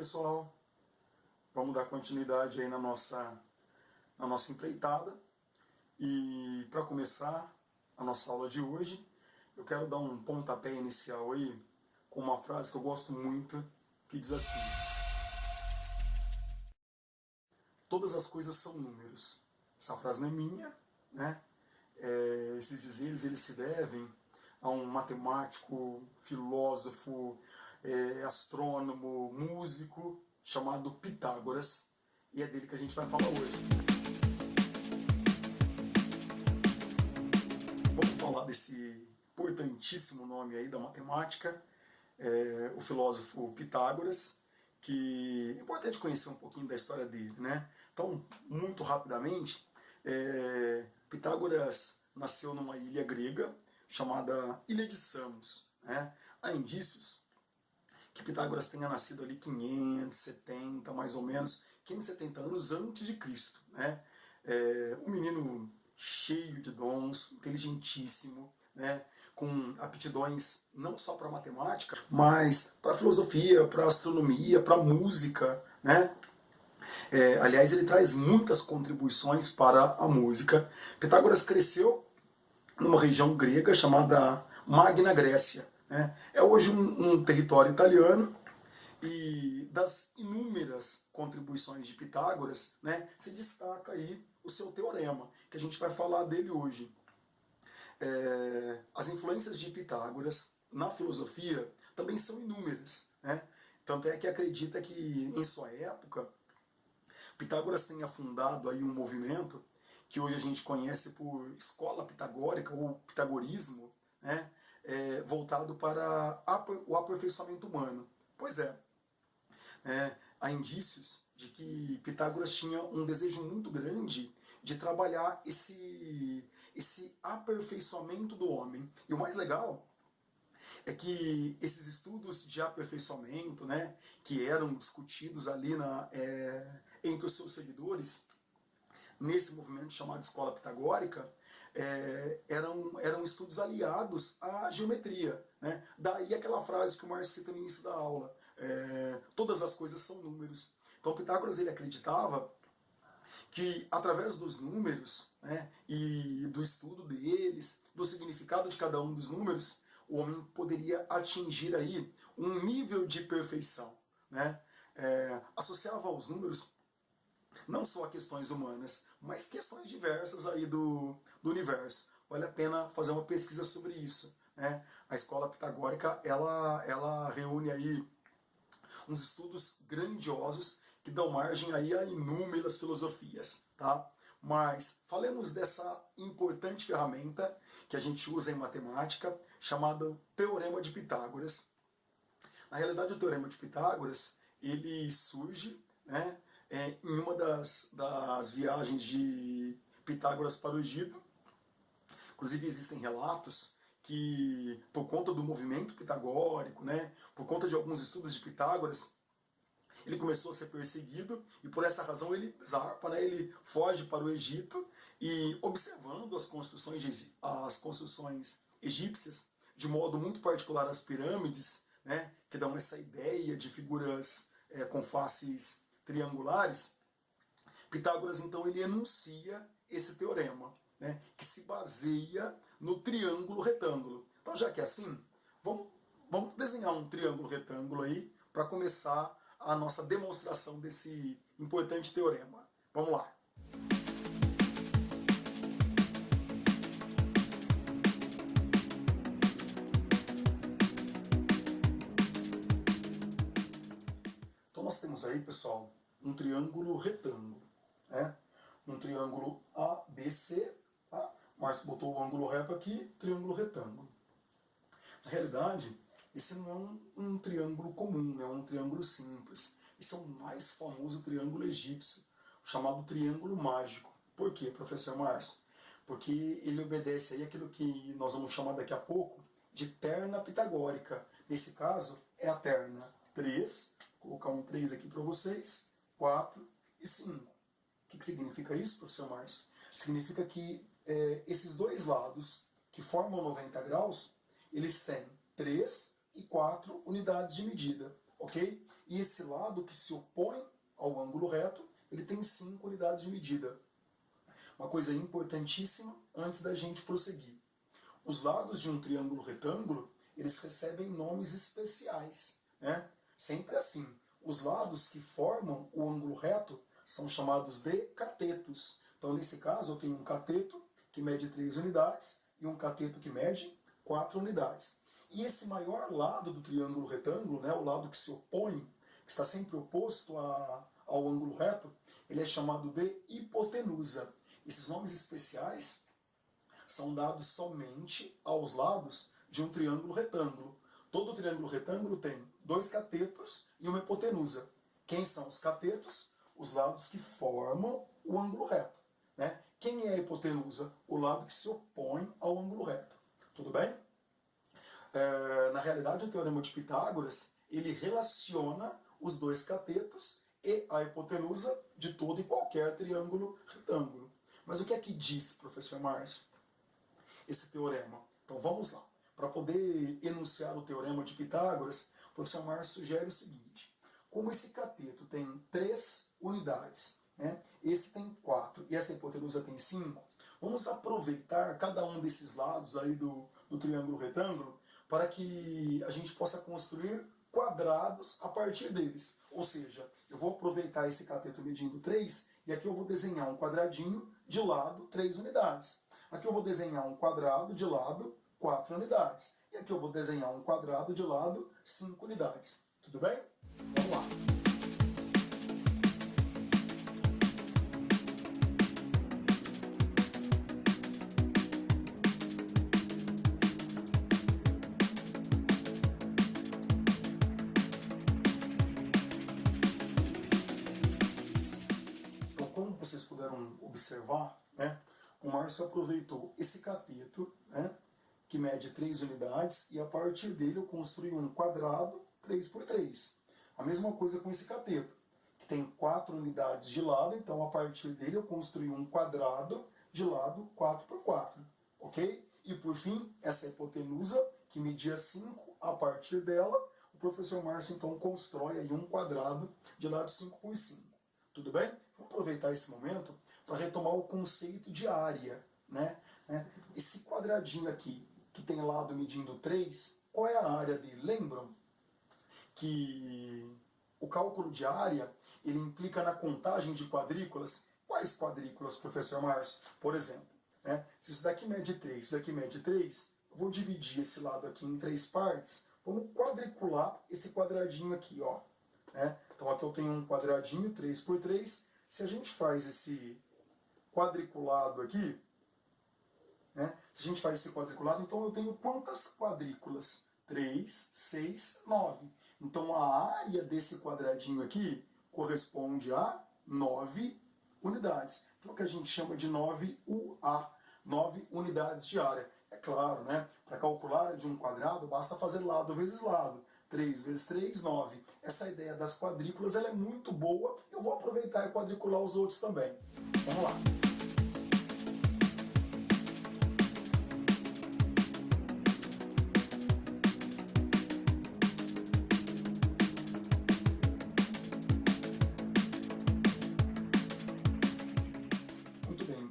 pessoal, vamos dar continuidade aí na nossa empreitada. E para começar a nossa aula de hoje, eu quero dar um pontapé inicial aí com uma frase que eu gosto muito, que diz assim: todas as coisas são números. Essa frase não é minha, né? Esses dizeres eles se devem a um matemático, filósofo, astrônomo, músico chamado Pitágoras, e é dele que a gente vai falar hoje. Vamos falar desse importantíssimo nome aí da matemática, o filósofo Pitágoras, que é importante conhecer um pouquinho da história dele, né? Então, muito rapidamente, Pitágoras nasceu numa ilha grega chamada Ilha de Samos, né? Há indícios que Pitágoras tenha nascido ali 570, mais ou menos, 570 anos antes de Cristo, né? Um menino cheio de dons, inteligentíssimo, né? Com aptidões não só para matemática, mas para filosofia, para astronomia, para música, né? Aliás, ele traz muitas contribuições para a música. Pitágoras cresceu numa região grega chamada Magna Grécia, né? É hoje um território italiano, e das inúmeras contribuições de Pitágoras, né, se destaca aí o seu teorema, que a gente vai falar dele hoje. As influências de Pitágoras na filosofia também são inúmeras, né? Tanto é que acredita que em sua época Pitágoras tenha fundado aí um movimento que hoje a gente conhece por escola pitagórica ou pitagorismo, né? Voltado para o aperfeiçoamento humano. Pois é, há indícios de que Pitágoras tinha um desejo muito grande de trabalhar esse aperfeiçoamento do homem. E o mais legal é que esses estudos de aperfeiçoamento, né, que eram discutidos ali entre os seus seguidores, nesse movimento chamado Escola Pitagórica, eram estudos aliados à geometria, né? Daí aquela frase que o Márcio cita no início da aula: todas as coisas são números. Então Pitágoras ele acreditava que através dos números, né, e do estudo deles, do significado de cada um dos números, o homem poderia atingir aí um nível de perfeição, né? Associava aos números não só questões humanas, mas questões diversas aí do universo. Vale a pena fazer uma pesquisa sobre isso, né? A escola pitagórica ela reúne aí uns estudos grandiosos que dão margem aí a inúmeras filosofias, tá? Mas falemos dessa importante ferramenta que a gente usa em matemática, chamada Teorema de Pitágoras. Na realidade, o Teorema de Pitágoras ele surge, né, em uma das viagens de Pitágoras para o Egito. Inclusive existem relatos que, por conta do movimento pitagórico, né, por conta de alguns estudos de Pitágoras, ele começou a ser perseguido e por essa razão ele zarpa, né, ele foge para o Egito e, observando as construções egípcias, de modo muito particular as pirâmides, né, que dão essa ideia de figuras com faces triangulares, Pitágoras então ele enuncia esse teorema, né, que se baseia no triângulo retângulo. Então, já que é assim, vamos desenhar um triângulo retângulo aí para começar a nossa demonstração desse importante teorema. Vamos lá. Então nós temos aí, pessoal, um triângulo retângulo, né? Um triângulo ABC, tá? Márcio botou o ângulo reto aqui, triângulo retângulo. Na realidade, esse não é um triângulo comum, é um triângulo simples. Esse é o mais famoso triângulo egípcio, chamado triângulo mágico. Por quê, professor Márcio? Porque ele obedece aí aquilo que nós vamos chamar daqui a pouco de terna pitagórica. Nesse caso, é a terna 3, vou colocar um 3 aqui para vocês, 4 e 5. O que significa isso, professor Márcio? Significa que esses dois lados que formam 90 graus, eles têm 3 e 4 unidades de medida. ok? E esse lado que se opõe ao ângulo reto, ele tem 5 unidades de medida. Uma coisa importantíssima antes da gente prosseguir. Os lados de um triângulo retângulo, eles recebem nomes especiais, né? Sempre assim. Os lados que formam o ângulo reto são chamados de catetos. Então, nesse caso, eu tenho um cateto que mede 3 unidades e um cateto que mede 4 unidades. E esse maior lado do triângulo retângulo, né, o lado que se opõe, que está sempre oposto ao ângulo reto, ele é chamado de hipotenusa. Esses nomes especiais são dados somente aos lados de um triângulo retângulo. Todo triângulo retângulo tem 2 catetos e uma hipotenusa. Quem são os catetos? Os lados que formam o ângulo reto. Né? Quem é a hipotenusa? O lado que se opõe ao ângulo reto. Tudo bem? Na realidade, o Teorema de Pitágoras, ele relaciona os 2 catetos e a hipotenusa de todo e qualquer triângulo retângulo. Mas o que é que diz, professor Márcio, esse teorema? Então vamos lá. Para poder enunciar o Teorema de Pitágoras, o professor Márcio sugere o seguinte: como esse cateto tem 3 unidades, né? Esse tem 4 e essa hipotenusa tem 5, vamos aproveitar cada um desses lados aí do triângulo retângulo para que a gente possa construir quadrados a partir deles. Ou seja, eu vou aproveitar esse cateto medindo 3 e aqui eu vou desenhar um quadradinho de lado 3 unidades. Aqui eu vou desenhar um quadrado de lado 4 unidades. E aqui eu vou desenhar um quadrado de lado 5 unidades. Tudo bem? Vamos lá. Então, como vocês puderam observar, né, o Márcio aproveitou esse cateto, né, que mede 3 unidades, e a partir dele eu construí um quadrado 3 por 3. A mesma coisa com esse cateto, que tem 4 unidades de lado, então a partir dele eu construí um quadrado de lado 4 por 4. Ok? E por fim, essa hipotenusa, que media 5, a partir dela, o professor Márcio então constrói aí um quadrado de lado 5 por 5. Tudo bem? Vou aproveitar esse momento para retomar o conceito de área, né? Esse quadradinho aqui, que tem lado medindo 3, qual é a área dele? Lembram que o cálculo de área, ele implica na contagem de quadrículas? Quais quadrículas, professor Márcio? Por exemplo, né? Se isso daqui mede 3, isso daqui mede 3, eu vou dividir esse lado aqui em 3 partes, vamos quadricular esse quadradinho aqui, ó. Né? Então aqui eu tenho um quadradinho 3 por 3, se a gente faz esse quadriculado aqui, né? Se a gente faz esse quadriculado, então eu tenho quantas quadrículas? 3, 6, 9. Então a área desse quadradinho aqui corresponde a 9 unidades. Que é o que a gente chama de 9UA, 9 unidades de área. É claro, né? Para calcular a área de um quadrado, basta fazer lado vezes lado. 3 vezes 3, 9. Essa ideia das quadrículas ela é muito boa. Eu vou aproveitar e quadricular os outros também. Vamos lá.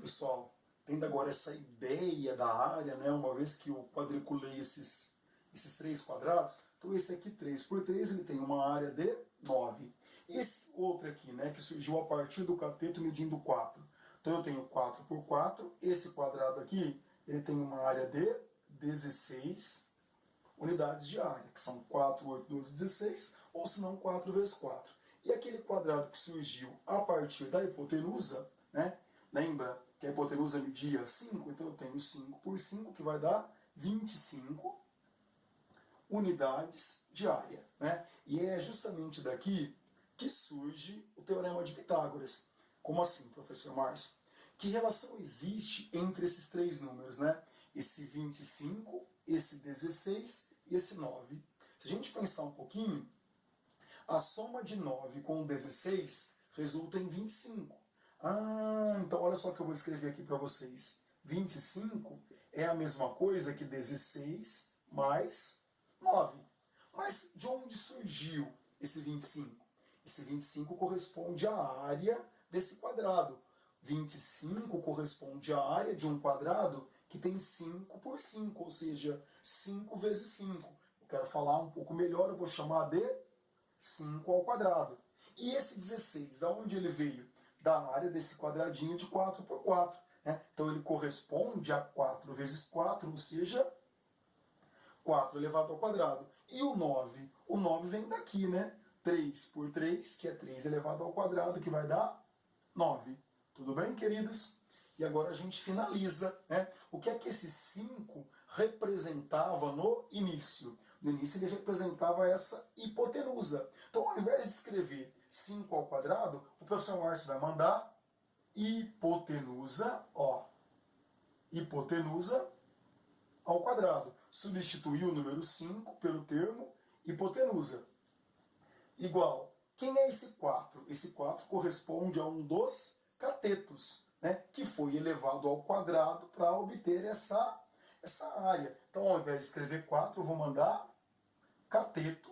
Pessoal, tendo agora essa ideia da área, né, uma vez que eu quadriculei esses 3 quadrados, então esse aqui 3 por 3 ele tem uma área de 9. E esse outro aqui, né, que surgiu a partir do cateto medindo 4. Então eu tenho 4 por 4, esse quadrado aqui ele tem uma área de 16 unidades de área, que são 4, 8, 12, 16, ou se não 4 vezes 4. E aquele quadrado que surgiu a partir da hipotenusa, né, lembra que a hipotenusa media 5, então eu tenho 5 por 5, que vai dar 25 unidades de área. Né? E é justamente daqui que surge o Teorema de Pitágoras. Como assim, professor Márcio? Que relação existe entre esses 3 números? Né? Esse 25, esse 16 e esse 9. Se a gente pensar um pouquinho, a soma de 9 com 16 resulta em 25. Então olha só o que eu vou escrever aqui para vocês. 25 é a mesma coisa que 16 mais 9. Mas de onde surgiu esse 25? Esse 25 corresponde à área desse quadrado. 25 corresponde à área de um quadrado que tem 5 por 5, ou seja, 5 vezes 5. Eu quero falar um pouco melhor, eu vou chamar de 5 ao quadrado. E esse 16, da onde ele veio? Da área desse quadradinho de 4 por 4. Né? Então ele corresponde a 4 vezes 4, ou seja, 4 elevado ao quadrado. E o 9? O 9 vem daqui, né? 3 por 3, que é 3 elevado ao quadrado, que vai dar 9. Tudo bem, queridos? E agora a gente finaliza, né? O que é que esse 5 representava no início? No início ele representava essa hipotenusa. Então, ao invés de escrever 5 ao quadrado, o professor Márcio vai mandar hipotenusa, ó, hipotenusa ao quadrado. Substituir o número 5 pelo termo hipotenusa. Igual. Quem é esse 4? Esse 4 corresponde a um dos catetos, né, que foi elevado ao quadrado para obter essa área. Então, ao invés de escrever 4, eu vou mandar cateto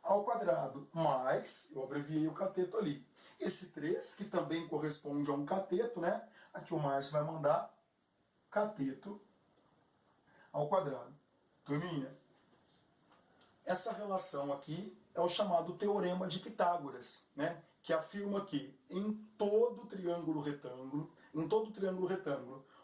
ao quadrado, mais, eu abreviei o cateto ali. Esse 3, que também corresponde a um cateto, né, aqui o Márcio vai mandar cateto ao quadrado. Turminha, essa relação aqui é o chamado Teorema de Pitágoras, né? Que afirma que em todo triângulo retângulo,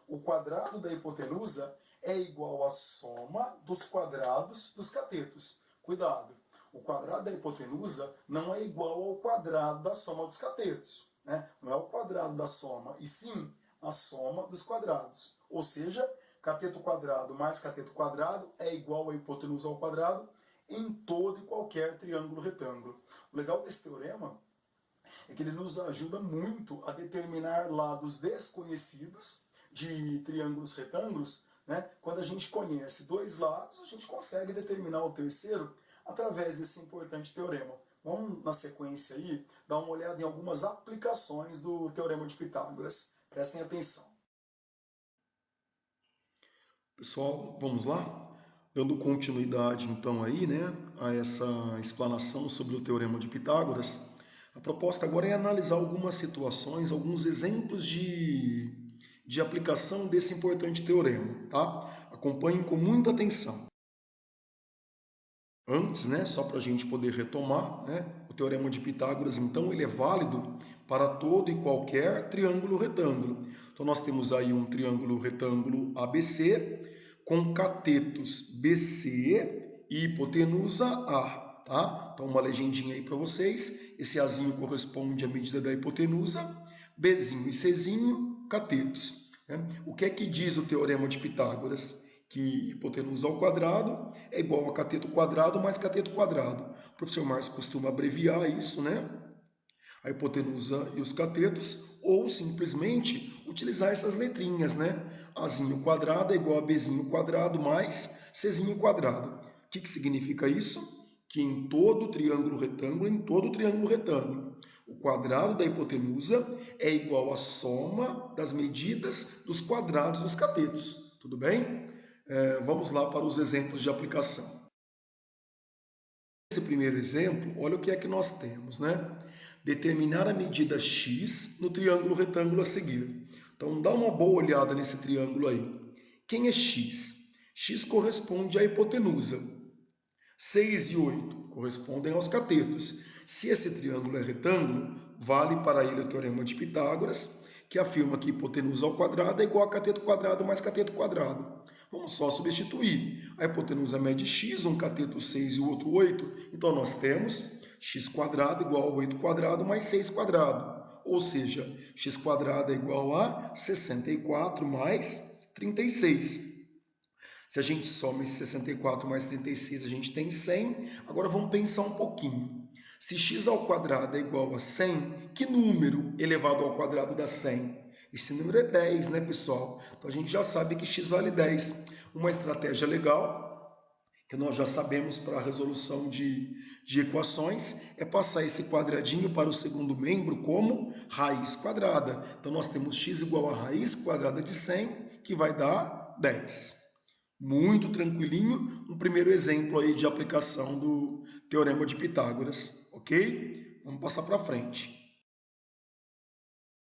o quadrado da hipotenusa é igual à soma dos quadrados dos catetos. Cuidado, o quadrado da hipotenusa não é igual ao quadrado da soma dos catetos, né? Não é o quadrado da soma, e sim a soma dos quadrados. Ou seja, cateto quadrado mais cateto quadrado é igual a hipotenusa ao quadrado em todo e qualquer triângulo retângulo. O legal desse teorema é que ele nos ajuda muito a determinar lados desconhecidos de triângulos retângulos, né? Quando a gente conhece dois lados, a gente consegue determinar o terceiro através desse importante teorema. Vamos, na sequência aí, dar uma olhada em algumas aplicações do Teorema de Pitágoras. Prestem atenção. Pessoal, vamos lá? Dando continuidade, então, aí, né, a essa explanação sobre o Teorema de Pitágoras, a proposta agora é analisar algumas situações, alguns exemplos de aplicação desse importante teorema, tá? Acompanhem com muita atenção. Antes, né, só para a gente poder retomar, né, o Teorema de Pitágoras, então, ele é válido para todo e qualquer triângulo retângulo. Então, nós temos aí um triângulo retângulo ABC, com catetos BC e hipotenusa A, tá? Então, uma legendinha aí para vocês. Esse Azinho corresponde à medida da hipotenusa, Bzinho e Czinho, catetos. Né? O que é que diz o Teorema de Pitágoras? Que hipotenusa ao quadrado é igual a cateto quadrado mais cateto quadrado. O professor Márcio costuma abreviar isso, né? A hipotenusa e os catetos, ou simplesmente utilizar essas letrinhas, né? Azinho quadrado é igual a Bzinho quadrado mais Czinho quadrado. O que significa isso? Que em todo triângulo retângulo, o quadrado da hipotenusa é igual à soma das medidas dos quadrados dos catetos. Tudo bem? Vamos lá para os exemplos de aplicação. Esse primeiro exemplo, olha o que é que nós temos, né? Determinar a medida x no triângulo retângulo a seguir. Então, dá uma boa olhada nesse triângulo aí. Quem é x? X corresponde à hipotenusa. 6 e 8 correspondem aos catetos. Se esse triângulo é retângulo, vale para ele o Teorema de Pitágoras, que afirma que hipotenusa ao quadrado é igual a cateto quadrado mais cateto quadrado. Vamos só substituir. A hipotenusa mede x, um cateto 6 e o outro 8. Então, nós temos x quadrado igual a 8 quadrado mais 6 quadrado. Ou seja, x quadrado é igual a 64 mais 36. Se a gente soma esse 64 mais 36, a gente tem 100. Agora vamos pensar um pouquinho. Se x ao quadrado é igual a 100, que número elevado ao quadrado dá 100? Esse número é 10, né, pessoal? Então a gente já sabe que x vale 10. Uma estratégia legal, que nós já sabemos para a resolução de equações, é passar esse quadradinho para o segundo membro como raiz quadrada. Então nós temos x igual a raiz quadrada de 100, que vai dar 10. Muito tranquilinho, um primeiro exemplo aí de aplicação do Teorema de Pitágoras, ok? Vamos passar para frente.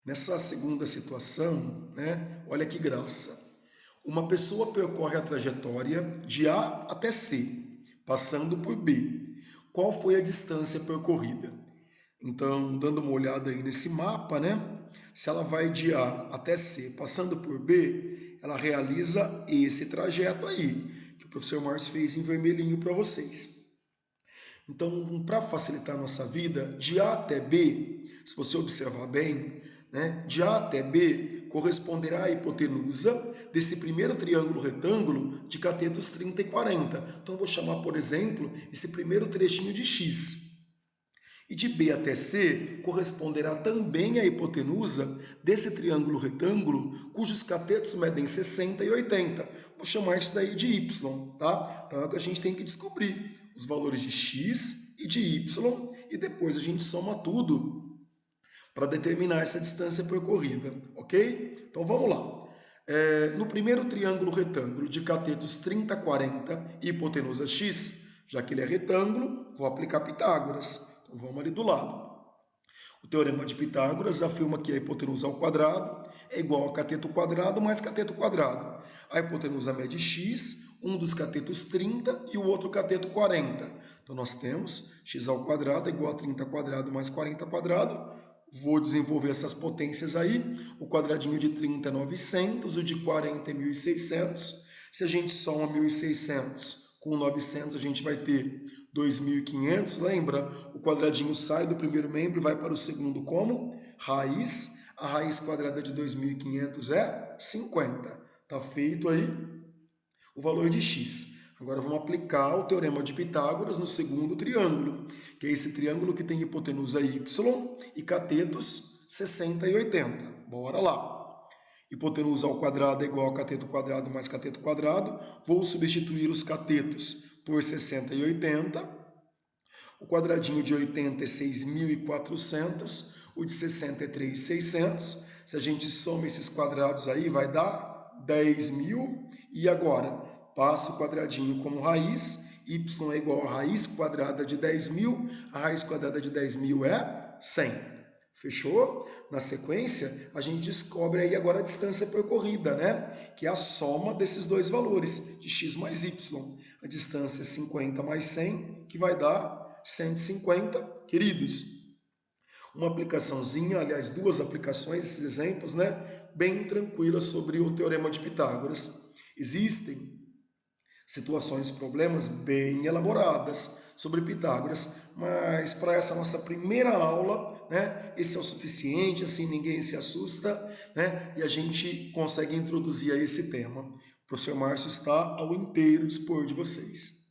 Nessa segunda situação, né, olha que graça. Uma pessoa percorre a trajetória de A até C, passando por B. Qual foi a distância percorrida? Então, dando uma olhada aí nesse mapa, né? Se ela vai de A até C, passando por B, ela realiza esse trajeto aí, que o professor Márcio fez em vermelhinho para vocês. Então, para facilitar a nossa vida, de A até B, se você observar bem, né, de A até B corresponderá à hipotenusa desse primeiro triângulo retângulo de catetos 30 e 40. Então, eu vou chamar, por exemplo, esse primeiro trechinho de X. E de B até C corresponderá também à hipotenusa desse triângulo retângulo cujos catetos medem 60 e 80. Vou chamar isso daí de Y, tá? Então é o que a gente tem que descobrir, os valores de X e de Y, e depois a gente soma tudo para determinar essa distância percorrida, ok? Então vamos lá. No primeiro triângulo retângulo de catetos 30, 40 e hipotenusa X, já que ele é retângulo, vou aplicar Pitágoras. Então vamos ali do lado. O teorema de Pitágoras afirma que a hipotenusa ao quadrado é igual a cateto quadrado mais cateto quadrado. A hipotenusa mede x, um dos catetos 30 e o outro cateto 40. Então nós temos x ao quadrado é igual a 30 quadrado mais 40 quadrado. Vou desenvolver essas potências aí. O quadradinho de 30 é 900, o de 40 é 1.600. Se a gente soma 1.600 com 900, a gente vai ter 2.500, lembra? O quadradinho sai do primeiro membro e vai para o segundo como? Raiz. A raiz quadrada de 2.500 é 50. Tá feito aí o valor de x. Agora vamos aplicar o teorema de Pitágoras no segundo triângulo, que é esse triângulo que tem hipotenusa y e catetos 60 e 80. Bora lá. Hipotenusa ao quadrado é igual a cateto quadrado mais cateto quadrado. Vou substituir os catetos por 60 e 80. O quadradinho de 80 é 6.400. O de 60 é 3.600. Se a gente soma esses quadrados aí, vai dar 10.000. E agora, passo o quadradinho como raiz. Y é igual a raiz quadrada de 10.000. A raiz quadrada de 10.000 é 100. Fechou? Na sequência, a gente descobre aí agora a distância percorrida, né? Que é a soma desses dois valores, de x mais y. A distância é 50 mais 100, que vai dar 150, queridos. Uma aplicaçãozinha, aliás, duas aplicações, esses exemplos, né? Bem tranquilas sobre o Teorema de Pitágoras. Existem situações, problemas bem elaboradas sobre Pitágoras, mas para essa nossa primeira aula, né, esse é o suficiente, assim ninguém se assusta, né, e a gente consegue introduzir aí esse tema. O professor Márcio está ao inteiro dispor de vocês.